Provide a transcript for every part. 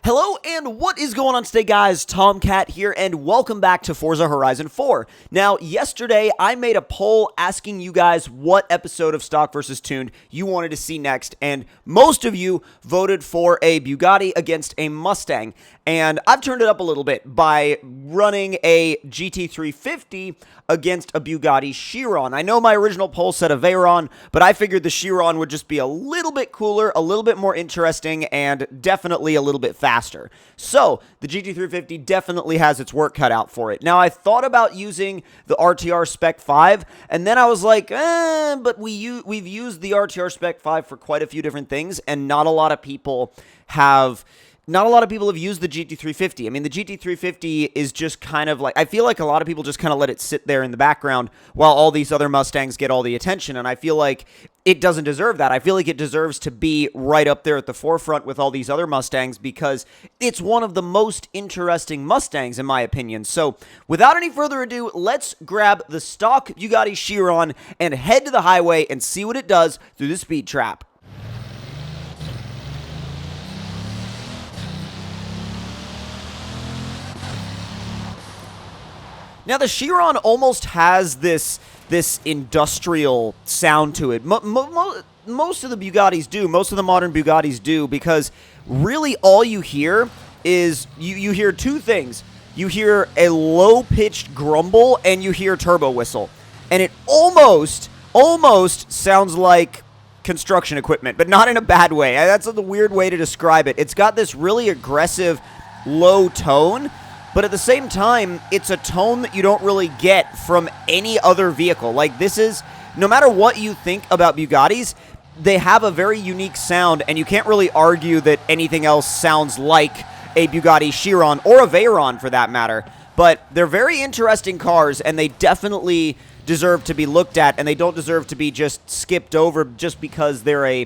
Hello and what is going on today, guys? Tomcat here and welcome back to Forza Horizon 4. Now, yesterday I made a poll asking you guys what episode of Stock vs. Tuned you wanted to see next, and most of you voted for a Bugatti against a Mustang. And I've turned it up a little bit by running a GT350 against a Bugatti Chiron. I know my original poll said a Veyron, but I figured the Chiron would just be a little bit cooler, a little bit more interesting, and definitely a little bit faster. So, the GT350 definitely has its work cut out for it. Now, I thought about using the RTR Spec 5, and then I was like, but we've used the RTR Spec 5 for quite a few different things, and not a lot of people have used the GT350. I mean, the GT350 is just kind of like, I feel like a lot of people just kind of let it sit there in the background while all these other Mustangs get all the attention, and I feel like it doesn't deserve that. I feel like it deserves to be right up there at the forefront with all these other Mustangs because it's one of the most interesting Mustangs, in my opinion. So, without any further ado, let's grab the stock Bugatti Chiron and head to the highway and see what it does through the speed trap. Now, the Chiron almost has this industrial sound to it. Most of the Bugattis do. Most of the modern Bugattis do, because really all you hear is, you hear two things. You hear a low-pitched grumble, and you hear turbo whistle. And it almost sounds like construction equipment, but not in a bad way. That's the weird way to describe it. It's got this really aggressive, low tone, but at the same time, it's a tone that you don't really get from any other vehicle. Like, this is, no matter what you think about Bugattis, they have a very unique sound, and you can't really argue that anything else sounds like a Bugatti Chiron, or a Veyron for that matter. But they're very interesting cars, and they definitely deserve to be looked at, and they don't deserve to be just skipped over just because they're I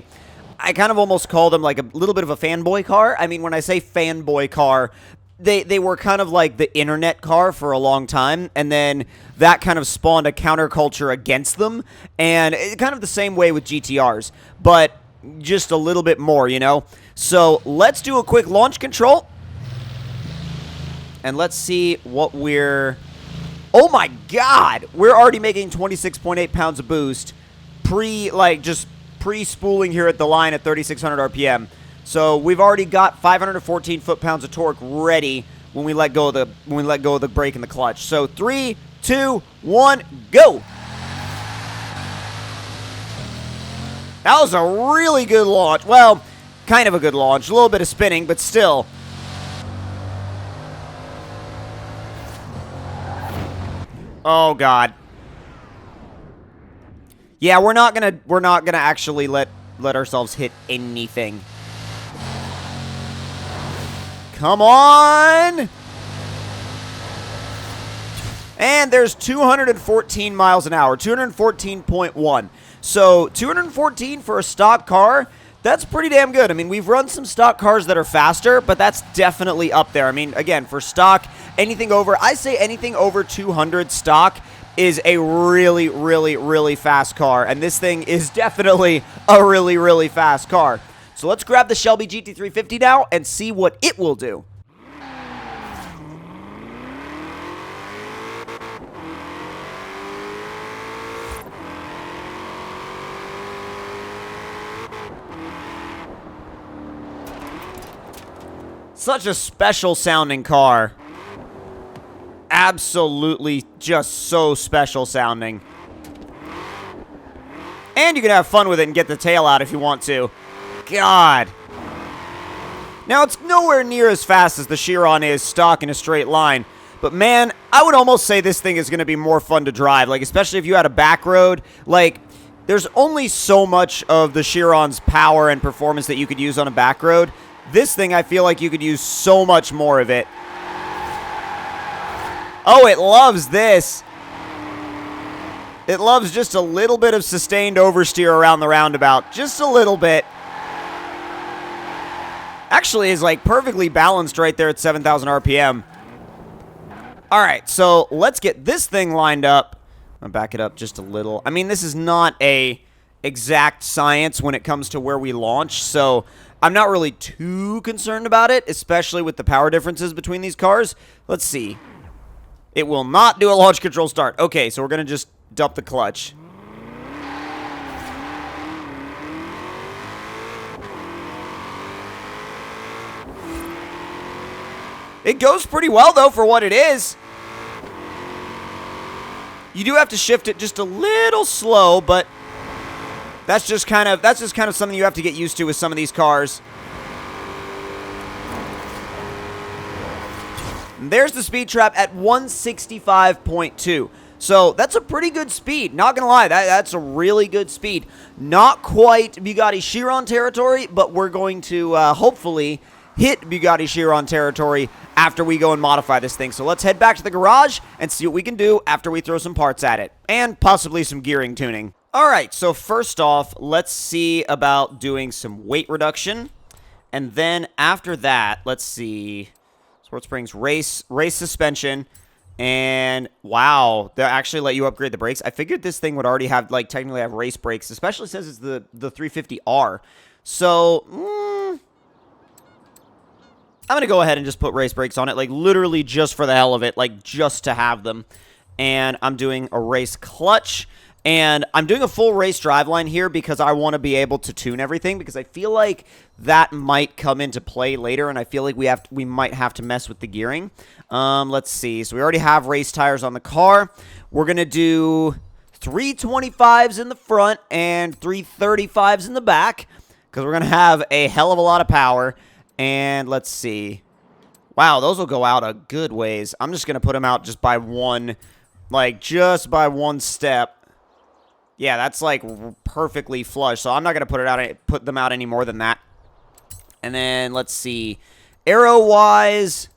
kind of almost call them like a little bit of a fanboy car. I mean, when I say fanboy car, They were kind of like the internet car for a long time, and then that kind of spawned a counterculture against them, and kind of the same way with GTRs, but just a little bit more, you know? So let's do a quick launch control, and let's see what oh my god! We're already making 26.8 pounds of boost, pre-spooling here at the line at 3,600 RPM. So we've already got 514 foot-pounds of torque ready when we let go of the brake and the clutch. So 3, 2, 1, go! That was a really good launch. Well, kind of a good launch. A little bit of spinning, but still. Oh god. Yeah, we're not gonna actually let ourselves hit anything. Come on! And there's 214 miles an hour, 214.1. So 214 for a stock car, that's pretty damn good. I mean, we've run some stock cars that are faster, but that's definitely up there. I mean, again, for stock, anything over 200 stock is a really, really, really fast car. And this thing is definitely a really, really fast car. So let's grab the Shelby GT350 now and see what it will do. Such a special sounding car. Absolutely just so special sounding. And you can have fun with it and get the tail out if you want to. God. Now, it's nowhere near as fast as the Chiron is stock in a straight line, but man, I would almost say this thing is going to be more fun to drive, like, especially if you had a back road. Like, there's only so much of the Chiron's power and performance that you could use on a back road. This thing, I feel like you could use so much more of it. Oh, it loves this. It loves just a little bit of sustained oversteer around the roundabout. Just a little bit. Actually is like perfectly balanced right there at 7,000 RPM. Alright, so let's get this thing lined up. I'll back it up just a little. I mean, this is not a exact science when it comes to where we launch, so I'm not really too concerned about it, especially with the power differences between these cars. Let's see. It will not do a launch control start. Okay, so we're going to just dump the clutch. It goes pretty well, though, for what it is. You do have to shift it just a little slow, but that's just kind of something you have to get used to with some of these cars. And there's the speed trap at 165.2. So that's a pretty good speed. Not gonna lie, that's a really good speed. Not quite Bugatti Chiron territory, but we're going to hopefully hit Bugatti Chiron territory after we go and modify this thing. So let's head back to the garage and see what we can do after we throw some parts at it. And possibly some gearing tuning. Alright, so first off, let's see about doing some weight reduction. And then after that, let's see. Sport Springs race suspension. And wow, they actually let you upgrade the brakes. I figured this thing would already have, like, technically have race brakes, especially since it's the 350R. So, I'm going to go ahead and just put race brakes on it, like, literally just for the hell of it, like, just to have them. And I'm doing a race clutch. And I'm doing a full race driveline here because I want to be able to tune everything, because I feel like that might come into play later, and I feel like we might have to mess with the gearing. Let's see. So we already have race tires on the car. We're going to do 325s in the front and 335s in the back, because we're going to have a hell of a lot of power. And let's see. Wow, those will go out a good ways. I'm just going to put them out just by one, like just by one step. Yeah, that's like perfectly flush. So I'm not going to put them out any more than that. And then let's see. Aero-wise.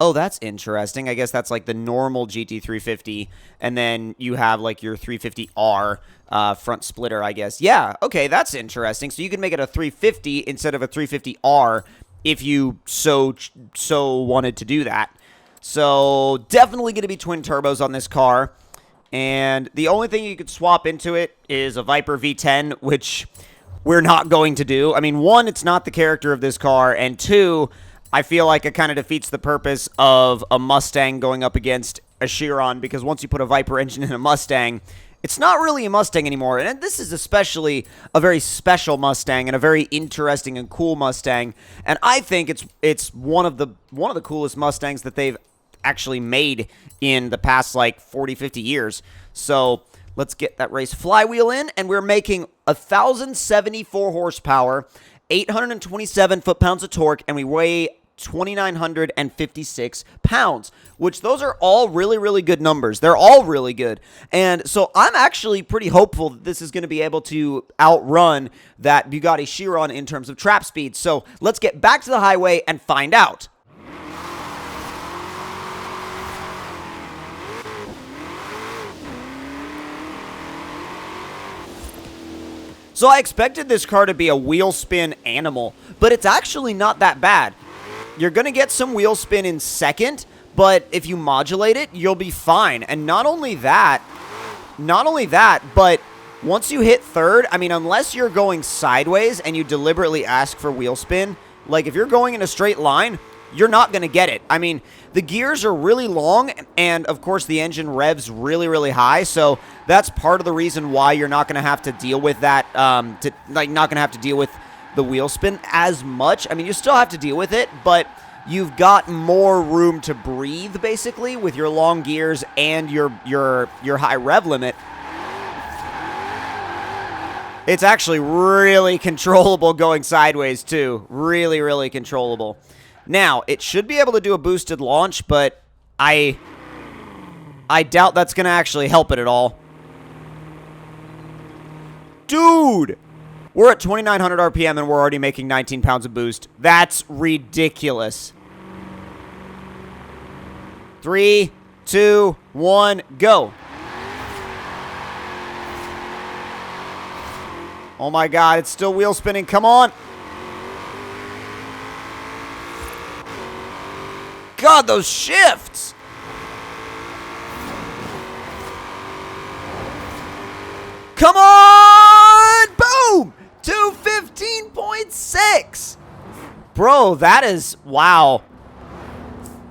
Oh, that's interesting. I guess that's like the normal GT350. And then you have like your 350R front splitter, I guess. Yeah, okay, that's interesting. So you can make it a 350 instead of a 350R if you so wanted to do that. So definitely going to be twin turbos on this car. And the only thing you could swap into it is a Viper V10, which we're not going to do. I mean, one, it's not the character of this car, and two, I feel like it kind of defeats the purpose of a Mustang going up against a Chiron, because once you put a Viper engine in a Mustang, it's not really a Mustang anymore. And this is especially a very special Mustang and a very interesting and cool Mustang. And I think it's one of the coolest Mustangs that they've actually made in the past like 40-50 years. So let's get that race flywheel in, and we're making 1,074 horsepower, 827 foot-pounds of torque, and we weigh 2,956 pounds, which those are all really, really good numbers. They're all really good. And so I'm actually pretty hopeful that this is going to be able to outrun that Bugatti Chiron in terms of trap speed. So let's get back to the highway and find out. So I expected this car to be a wheel spin animal, but it's actually not that bad. You're going to get some wheel spin in second, but if you modulate it, you'll be fine. And not only that, but once you hit third, I mean, unless you're going sideways and you deliberately ask for wheel spin, like if you're going in a straight line, you're not going to get it. I mean, the gears are really long, and of course the engine revs really, really high, so that's part of the reason why you're not going to have to deal with that, not going to have to deal with the wheel spin as much. I mean, you still have to deal with it, but you've got more room to breathe, basically, with your long gears and your high rev limit. It's actually really controllable going sideways, too. Really, really controllable. Now, it should be able to do a boosted launch, but I doubt that's going to actually help it at all. Dude! We're at 2,900 RPM and we're already making 19 pounds of boost. That's ridiculous. 3, 2, 1, go. Oh my god, it's still wheel spinning. Come on. God, those shifts! Come on! Boom! 215.6! 1.6! Bro, that is, wow.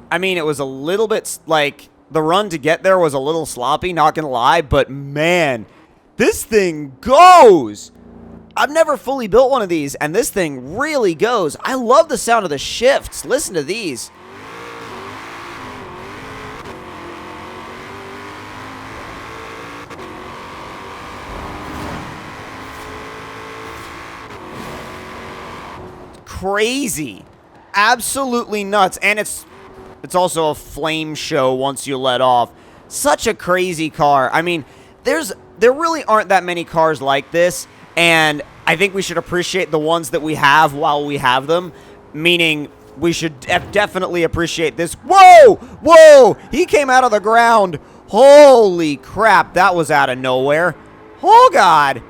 I mean, it was a little bit, like, the run to get there was a little sloppy, not gonna lie, but man, this thing goes! I've never fully built one of these, and this thing really goes. I love the sound of the shifts. Listen to these. Crazy. Absolutely nuts. And it's also a flame show once you let off. Such a crazy car. I mean, there really aren't that many cars like this, and I think we should appreciate the ones that we have while we have them, meaning we should definitely appreciate this. Whoa! Whoa! He came out of the ground. Holy crap, that was out of nowhere. Oh, God.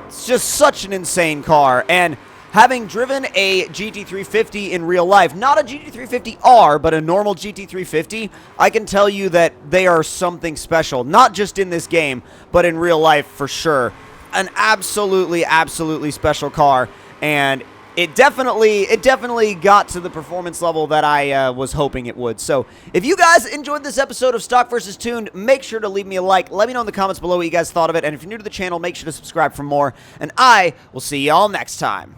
It's just such an insane car, and having driven a GT350 in real life, not a GT350R, but a normal GT350, I can tell you that they are something special. Not just in this game, but in real life for sure. An absolutely, absolutely special car, and it definitely got to the performance level that I was hoping it would. So, if you guys enjoyed this episode of Stock vs. Tuned, make sure to leave me a like. Let me know in the comments below what you guys thought of it, and if you're new to the channel, make sure to subscribe for more, and I will see y'all next time.